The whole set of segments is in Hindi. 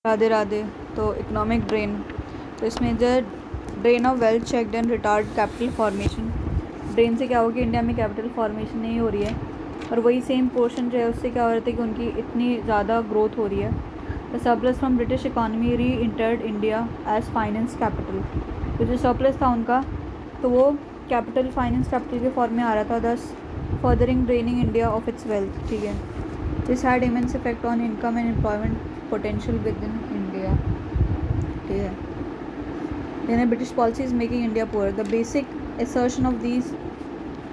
राधे राधे। तो इकोनॉमिक ड्रेन, तो इसमें जो drain of wealth checked and retard capital formation. Drain से क्या हो कि इंडिया में कैपिटल फॉर्मेशन नहीं हो रही है, और वही सेम पोर्शन जो है उससे क्या हो रहा था कि उनकी इतनी ज़्यादा ग्रोथ हो रही है। The surplus from British economy reentered India as finance capital. तो जो सरप्लस था उनका, तो वो कैपिटल फाइनेंस कैपिटल के फॉर्म में आ रहा था, thus furthering draining India of its wealth. ठीक है, this had immense effect on income and employment potential within India. ठीक है, then British policies making India poor. The basic assertion of these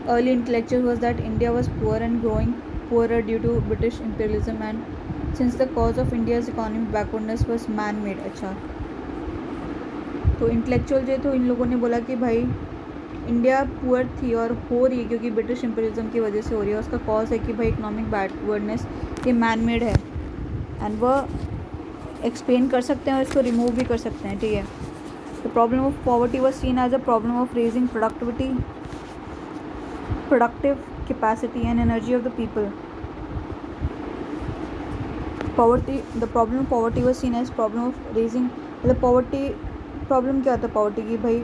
early intellectuals was that India was poor and growing poorer due to British imperialism, and since the cause of India's economic backwardness was man-made. अच्छा, तो इंटेलेक्चुअल जो तो इन लोगों ने बोला कि भाई इंडिया पुअर थी और हो रही है क्योंकि ब्रिटिश इंपीरियलिज्म की वजह से हो रही है। उसका कॉज है कि भाई इकोनॉमिक बैकवर्डनेस ये मैन मेड है, एंड वह एक्सप्लेन कर सकते हैं और इसको रिमूव भी कर सकते हैं। ठीक है, the problem of poverty was seen as a problem of raising productive capacity and energy of the people. Poverty, the problem of poverty was seen as problem of raising, मतलब पॉवर्टी प्रॉब्लम क्या होता है पॉवर्टी की, भाई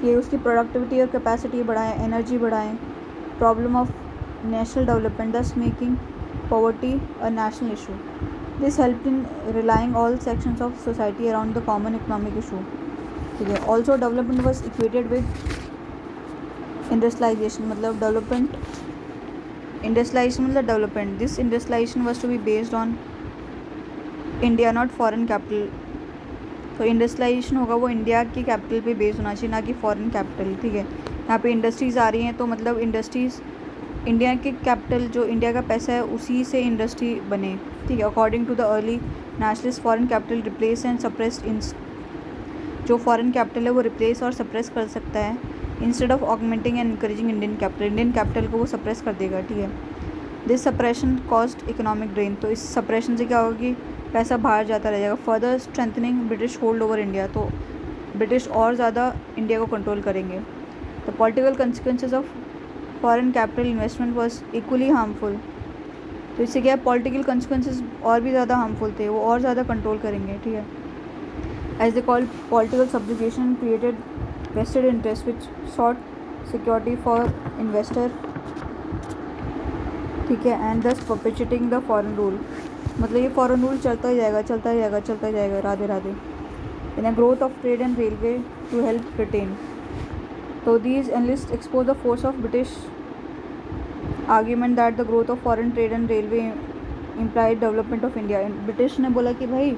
कि उसकी प्रोडक्टिविटी और कैपेसिटी बढ़ाएं, एनर्जी बढ़ाएं। Problem of national development, thus making poverty a national issue. This help in rallying all sections of society around the common economic issue. ठीक है, also development was equated with industrialization, मतलब डेवलपमेंट, इंडस्ट्रियलाइजेशन मतलब development. This industrialization was to be based on India not foreign capital. तो इंडस्ट्रियलाइजेशन होगा वो इंडिया की कैपिटल पे बेस्ड होना चाहिए, ना कि फॉरेन कैपिटल। ठीक है, यहाँ पे इंडस्ट्रीज़ आ रही हैं तो मतलब इंडस्ट्रीज़ इंडिया के कैपिटल, जो इंडिया का पैसा है उसी से इंडस्ट्री बने। ठीक है, according to the early nationalist foreign capital replace and suppressed in, जो फॉरेन कैपिटल है वो रिप्लेस और सप्रेस कर सकता है instead of augmenting and encouraging Indian capital. Indian capital को वो सप्रेस कर देगा। ठीक है, this suppression cost economic drain, तो इस सप्रेशन से क्या होगा कि पैसा बाहर जाता रह जाएगा। Further strengthening British hold over India, तो ब्रिटिश और ज़्यादा इंडिया को कंट्रोल करेंगे। The political consequences of foreign capital investment was equally harmful, तो इससे क्या है पॉलिटिकल कंसिक्वेंसेज और भी ज़्यादा हार्मफुल थे, वो और ज़्यादा कंट्रोल करेंगे। ठीक है, as they called political subjugation created vested interest which short security for investor. ठीक है, एंड दस परपेचुएटिंग द फॉरेन रूल, मतलब ये फॉरेन रूल चलता ही जाएगा, चलता ही जाएगा, चलता ही जाएगा। Radhe Radhe. In growth of trade and railway to help Britain, तो these analyst expose the force of British argument that the growth of foreign trade and railway implied development of India. British ने बोला कि भाई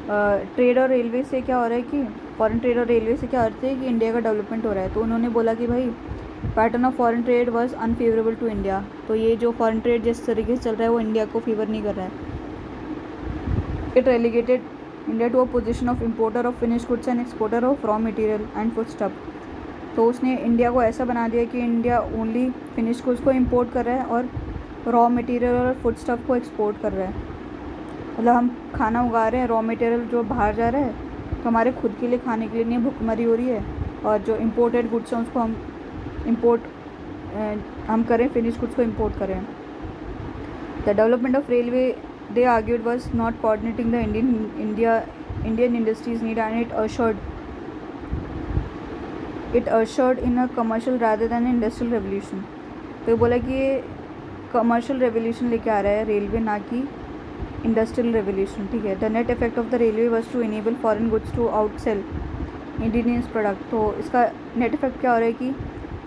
ट्रेड और रेलवे से क्या हो रहा है कि फॉरेन ट्रेड और रेलवे से क्या होता है कि इंडिया का डेवलपमेंट हो रहा है। तो उन्होंने बोला कि भाई pattern of foreign trade was unfavourable to India, तो ये जो फॉरेन ट्रेड जिस तरीके से चल रहा है वो इंडिया को फेवर नहीं कर रहा है। It relegated India to a position of importer of finish goods and exporter of raw material and food stuff. तो उसने इंडिया को ऐसा बना दिया कि इंडिया ओनली फिनिश गुड्स को इम्पोर्ट कर रहा है और रॉ मटेरियल और फूड स्टफ को एक्सपोर्ट कर रहा है। मतलब हम खाना उगा रहे हैं, रॉ मटेरियल जो बाहर जा रहा है तो हमारे खुद के लिए खाने के लिए नहीं, भुखमरी हो रही है, और जो इम्पोर्टेड गुड्स हैं उसको हम हम करें, फिनिश गुड्स को इम्पोर्ट करें। The development of railway they argued was not coordinating the Indian industries need, and it ushered in a commercial rather than an industrial revolution। तो बोला कि ये कमर्शियल रेवोल्यूशन लेके आ रहा है रेलवे, ना कि इंडस्ट्रियल रेवोल्यूशन। ठीक है, the net effect of the railway was to enable foreign goods to outsell Indian product. तो इसका नेट इफेक्ट क्या हो रहा है कि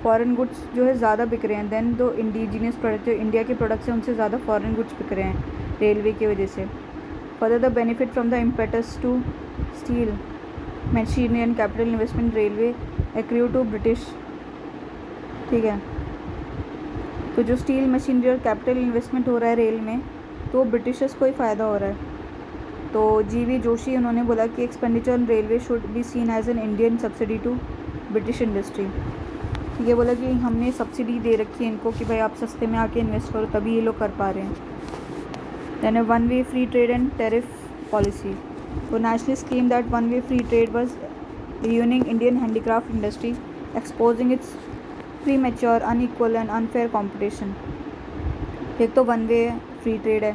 फॉरेन गुड्स जो है ज़्यादा बिक रहे हैं देन दो इंडिजीनियस प्रोडक्ट, जो इंडिया के प्रोडक्ट्स हैं उनसे ज़्यादा फॉरेन गुड्स बिक रहे हैं रेलवे की वजह से। Further the benefit from the impetus to steel machinery and capital investment railway accrue to British. ठीक है, तो जो स्टील मशीनरी और कैपिटल इन्वेस्टमेंट हो रहा है रेल में, तो ब्रिटिशर्स को ही फ़ायदा हो रहा है। तो जीवी जोशी उन्होंने बोला कि expenditure on railway should be seen as an Indian subsidy to British industry. ये बोला कि हमने सब्सिडी दे रखी है इनको कि भाई आप सस्ते में आके इन्वेस्ट करो, तभी ये लोग कर पा रहे हैं। Then a one-way free trade and tariff policy. So nationalists claimed that one-way free trade was ruining Indian handicraft industry, exposing its premature, unequal and unfair competition। एक तो वन वे फ्री ट्रेड है,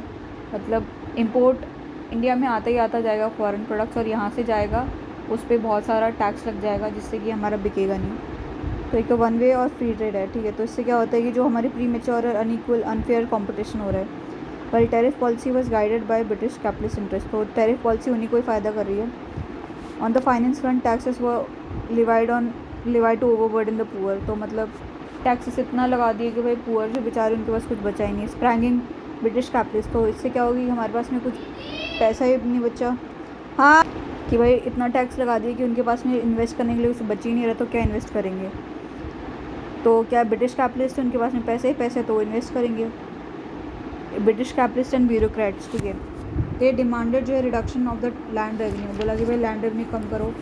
मतलब इम्पोर्ट इंडिया में आता ही आता जाएगा फॉरेन प्रोडक्ट्स, और यहाँ से जाएगा उस पर बहुत सारा टैक्स लग जाएगा, जिससे कि हमारा बिकेगा नहीं। तो एक वन वे और फ्री ट्रेड है, ठीक है। तो इससे क्या होता है कि जो हमारी प्री मेच्योर और अनइक्वल अनफेयर कंपटीशन हो रहा है, पर tariff policy was guided by British capitalist interest. तो टैरिफ पॉलिसी उन्हीं को ही फ़ायदा कर रही है। On the finance front taxes वो levied to overburden the poor. तो मतलब टैक्सेस इतना लगा दिए कि भाई पुअर जो बेचारे उनके पास कुछ बचा ही नहीं। स्प्रैंगिंग ब्रिटिश कैपिटलिस्ट। तो इससे क्या होगी, हमारे पास में कुछ पैसा ही नहीं बचा। हाँ, कि भाई इतना टैक्स लगा दिया कि उनके पास में इन्वेस्ट करने के लिए कुछ बच ही नहीं रहा, तो क्या इन्वेस्ट करेंगे। तो क्या ब्रिटिश कैपिटलिस्ट, उनके पास में पैसे ही पैसे, तो इन्वेस्ट करेंगे। ब्रिटिश कैपिटलिस्ट एंड ब्यूरोक्रेट्स, ठीक है, ये डिमांडेड जो है reduction of the land revenue. बोला कि भाई लैंड रेवेन्यू कम करो,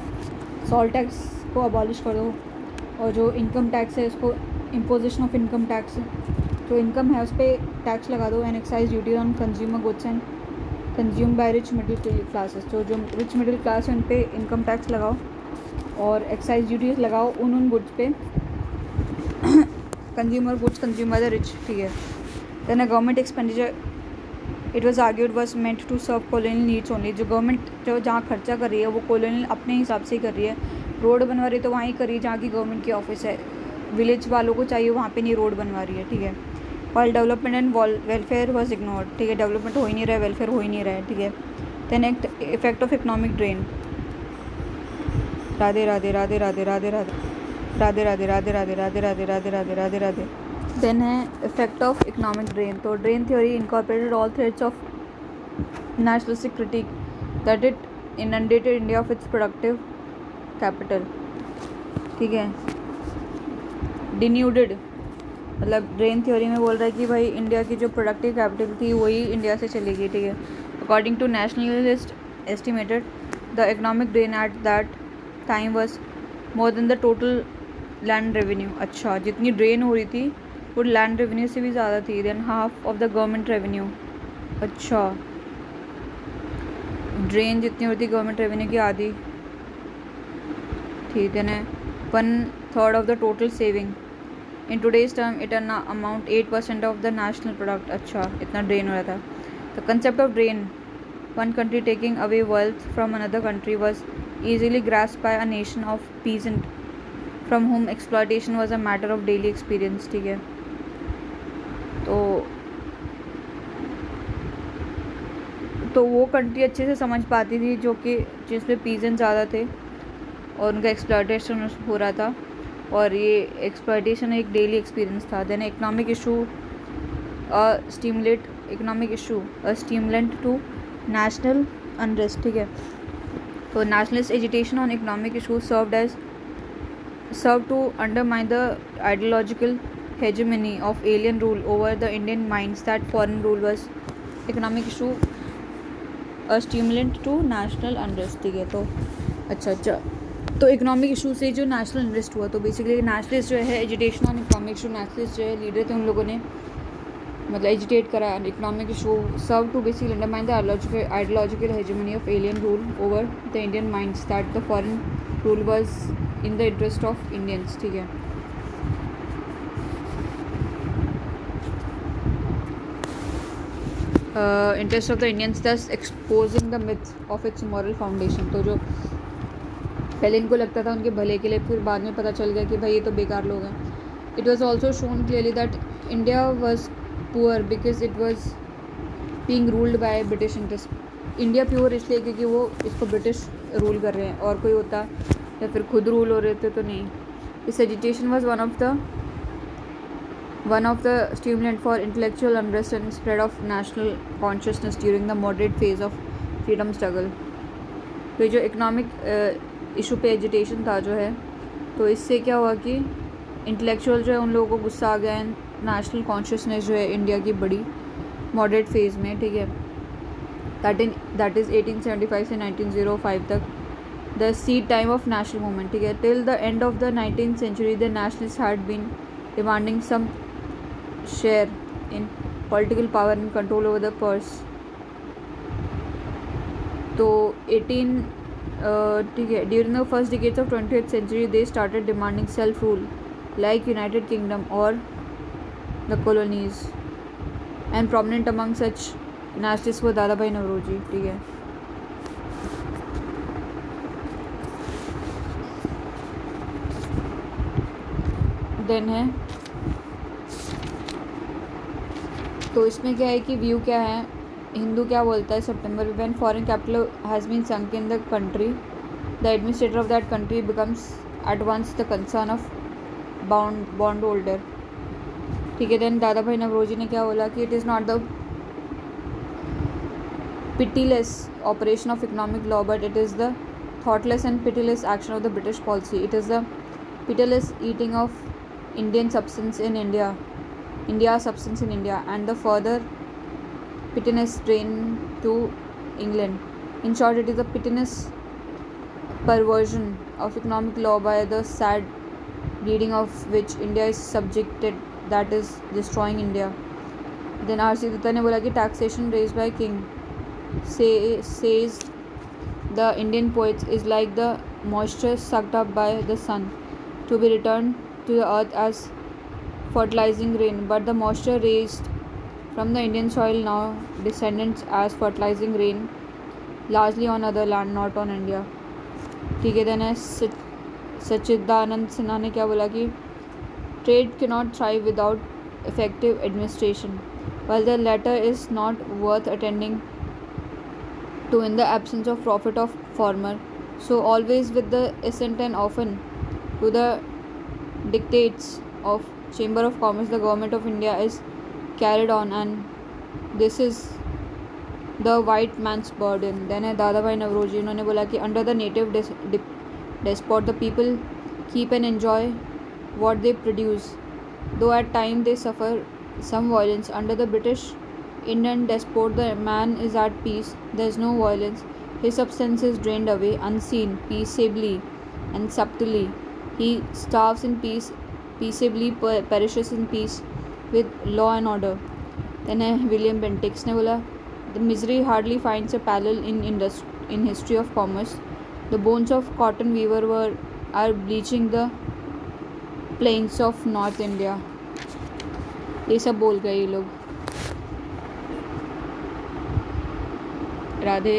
सॉल्ट टैक्स को अबॉलिश कर दो, और जो इनकम टैक्स है उसको इम्पोजिशन ऑफ इनकम टैक्स, जो इनकम है उस पर टैक्स लगा दो। And excise duty on consumer goods and consume by rich middle classes. तो जो रिच मिडिल क्लास है उन पर इनकम टैक्स लगाओ और एक्साइज ड्यूटीज लगाओ उन गुड्स पे, consumer goods consume by the rich, ठीक है। Then a government expenditure it was argued was meant to serve colonial needs only. जो गवर्नमेंट जो जहाँ खर्चा कर रही है वो कॉलोनियल अपने हिसाब से ही कर रही है। रोड बनवा रही है तो वहाँ ही कर रही है जहाँ की गवर्नमेंट की ऑफिस है, विलेज वालों को चाहिए वहाँ पे नहीं रोड बनवा रही है, ठीक है। While development and welfare was ignored, ठीक है। डेवलपमेंट हो ही नहीं रहा है, वेलफेयर हो ही नहीं रहा है, ठीक है। Then effect of economic drain. Radhe Radhe Radhe Radhe Radhe Radhe Radhe Radhe Radhe Radhe Radhe Radhe Radhe Radhe Radhe Radhe. Then है इफेक्ट ऑफ इकोनॉमिक ड्रेन। तो drain theory incorporated all threads of nationalistic critique that it inundated India of its productive capital, ठीक है। डिन्यूडेड मतलब ड्रेन थ्योरी में बोल रहा है कि भाई इंडिया की जो प्रोडक्टिव कैपिटल थी वही इंडिया से चली गई, ठीक है। According to nationalist estimated the economic drain at that time was more than the total land revenue. अच्छा, जितनी ड्रेन हो रही थी वो लैंड रेवेन्यू से भी ज़्यादा थी। Than half of the government revenue. अच्छा, ड्रेन जितनी होती गवर्नमेंट रेवेन्यू की आधी थी। देन है 1/3 of the total saving in today's term it an amount 8% of the national product. अच्छा, इतना ड्रेन हो रहा था। The concept of drain, one country taking away wealth from another country, was easily grasped by a nation of peasant from home exploitation was a matter of daily experience, ठीक है। तो वो कंट्री अच्छे से समझ पाती थी जो कि जिसमें पीजेंट ज़्यादा थे और उनका एक्सप्लॉयटेशन हो रहा था, और ये एक्सप्लॉयटेशन एक डेली एक्सपीरियंस था। Then economic issue stimulant to national unrest, ठीक है। तो nationalist agitation on economic issue served to undermine the ideological hegemony of alien rule over the Indian minds that foreign rule was economic issue a stimulant to national unrest, ठीक है। तो अच्छा, तो इकोनॉमिक इशू से जो नेशनल अनरेस्ट हुआ, तो बेसिकली नेशनलिस्ट जो है agitation on economic issue, nationalist जो है लीडर थे उन लोगों ने मतलब एजिटेट करा economic issue, serve to basically undermine the ideological hegemony of alien rule over the Indian minds that the foreign rule was in the interest of Indians, ठीक है। Interest of the Indians thus exposing the myth of its moral foundation. तो जो पहले इनको लगता था उनके भले के लिए, फिर बाद में पता चल गया कि भाई ये तो बेकार लोग हैं। It was also shown clearly that India was poor because it was being ruled by British interest. India pure इसलिए क्योंकि वो इसको ब्रिटिश रूल कर रहे हैं, और कोई होता या फिर खुद रूल हो रहे थे तो नहीं। This agitation was one of the stimulant for intellectual unrest and spread of national consciousness during the moderate phase of freedom struggle। तो ये जो इकोनॉमिक इशू पे एजिटेशन था जो है, तो इससे क्या हुआ कि इंटेलेक्चुअल जो है उन लोगों को गुस्सा आ गया है, नेशनल कॉन्शियसनेस जो है इंडिया की बड़ी मॉडरेट फेज़ में, ठीक है। दैट इज़ 1875 से 1905 तक the seed time of national movement, ठीक है। Till the end of the 19th century the nationalist had been demanding some share in political power and control over the purse। तो 18 ठीक है, during the first decades of 20th century they started demanding self rule like United Kingdom or the colonies, and prominent among such nationalists were दादा भाई नौरोजी, ठीक है। देन है, तो इसमें क्या है कि व्यू क्या है, हिंदू क्या बोलता है सितंबर, when foreign capital has been sunk in the country the administrator of that country becomes at once the concern of bond holder. ठीक है, देन दादा भाई नवरोजी ने क्या बोला कि it is not the pitiless operation of economic law, but it is the thoughtless and pitiless action of the British policy. It is the pitiless eating of Indian substance in India's substance in India, and the further pitiless drain to England. In short, it is the pitiless perversion of economic law by the sad bleeding of which India is subjected that is destroying India. Then R.C. Dutta ने बोला कि taxation raised by king says the Indian poets is like the moisture sucked up by the sun to be returned to the earth as fertilizing rain, but the moisture raised from the Indian soil now descends as fertilizing rain largely on other land, not on India. ठीक है, देन है सच्चिदानंद सिन्हा ने क्या बोला कि trade cannot thrive without effective administration, while the latter is not worth attending to in the absence of profit of former. So always with the assent and often to the dictates of Chamber of Commerce, the government of India is carried on, and this is the white man's burden. Then है दादा भाई नवरोजी, उन्होंने बोला कि under the native despot the people keep and enjoy what they produce, though at times they suffer some violence. Under the British Indian despot the man is at peace, there is no violence, his substance is drained away unseen, peaceably and subtly. He starves in peace, peaceably perishes in peace with law and order. Then William Bentix ने बोला the misery hardly finds a parallel in history of commerce. The bones of cotton weaver are bleaching the plains of North India. ये सब बोल गए ये लोग। राधे।